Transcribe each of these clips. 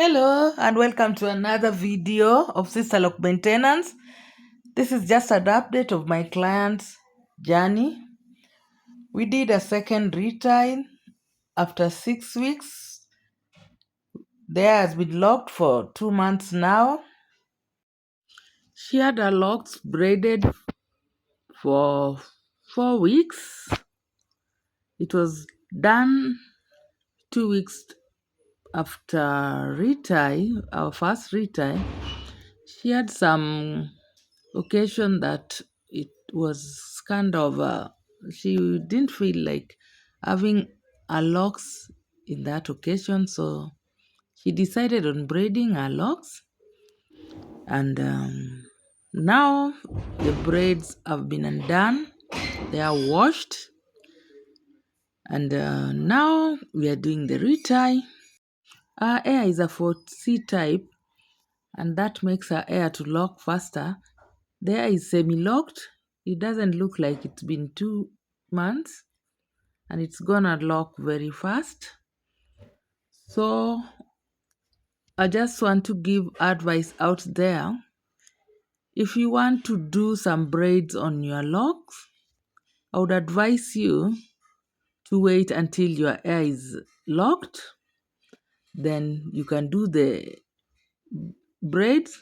Hello and welcome to another video of Sisterloc maintenance. This is just an update of my client's journey. We did a second retie after 6 weeks. There has been locked for 2 months now. She had her locks braided for 4 weeks. It was done 2 weeks after retie, our first retie. She had some occasion that it was kind of she didn't feel like having her locks in that occasion, so she decided on braiding her locks. And now the braids have been undone, they are washed, and now we are doing the retie. Her hair is a 4C type, and that makes her hair to lock faster. The hair is semi-locked. It doesn't look like it's been 2 months, and it's gonna lock very fast. So I just want to give advice out there. If you want to do some braids on your locks, I would advise you to wait until your hair is locked. Then you can do the braids.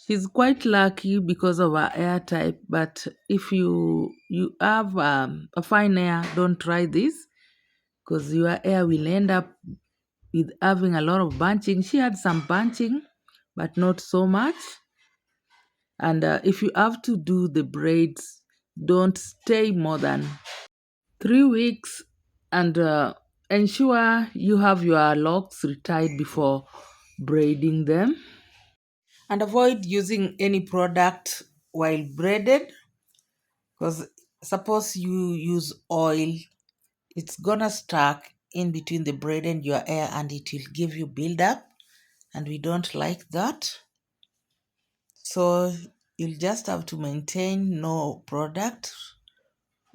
She's quite lucky because of her hair type, but if you have a fine hair, don't try this because your hair will end up with having a lot of bunching. She had some bunching, but not so much. And if you have to do the braids, don't stay more than 3 weeks, and ensure you have your locks retied before braiding them. And avoid using any product while braided, because suppose you use oil, it's gonna stuck in between the braid and your hair and it will give you build up, and we don't like that. So you'll just have to maintain no product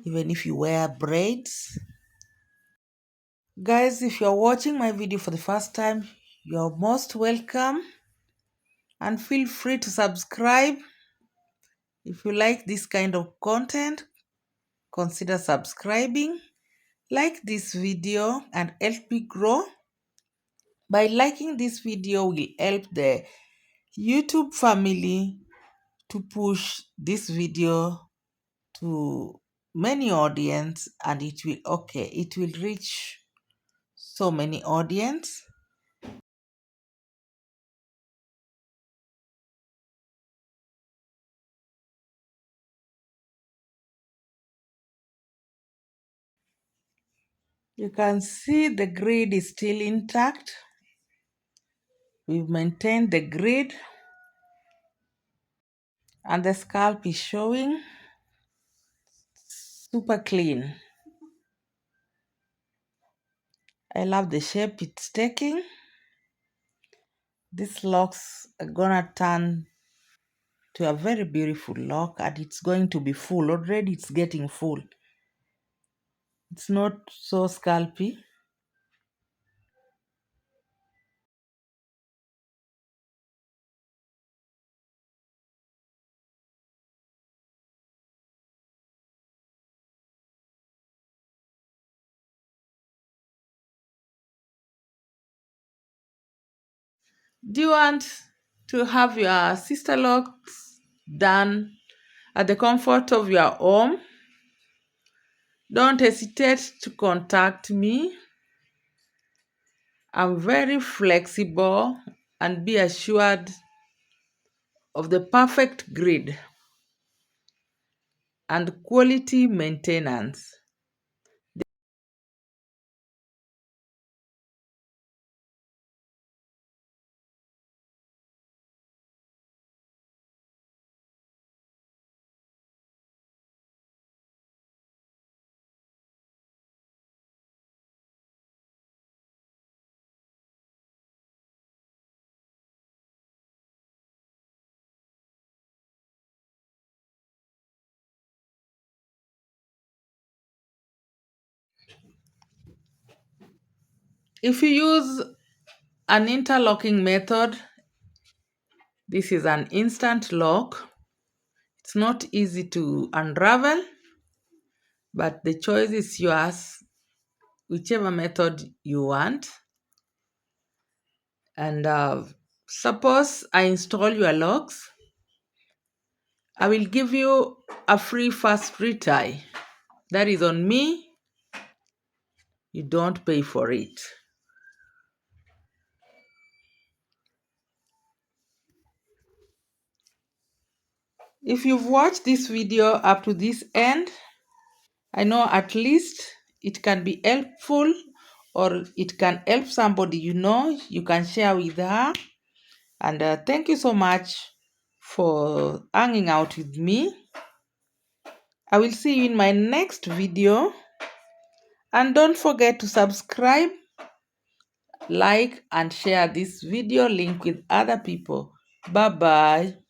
even if you wear braids. Guys, if you're watching my video for the first time, you're most welcome, and feel free to subscribe. If you like this kind of content, consider subscribing. Like this video and help me grow. By liking this video will help the YouTube family to push this video to many audience, and it will reach so many audience. You can see the grid is still intact. We've maintained the grid, and the scalp is showing super clean. I love the shape it's taking. These locks are gonna turn to a very beautiful lock, and it's going to be full. Already it's getting full. It's not so scalpy. Do you want to have your sister locks done at the comfort of your home? Don't hesitate to contact me. I'm very flexible, and be assured of the perfect grid and quality maintenance. If you use an interlocking method. This is an instant lock. It's not easy to unravel, but the choice is yours, whichever method you want. And suppose I install your locks, I will give you a free fast retie. That is on me. You don't pay for it. If you've watched this video up to this end, I know at least it can be helpful, or it can help somebody you can share with her. And thank you so much for hanging out with me. I will see you in my next video. And don't forget to subscribe, like, and share this video link with other people. Bye bye.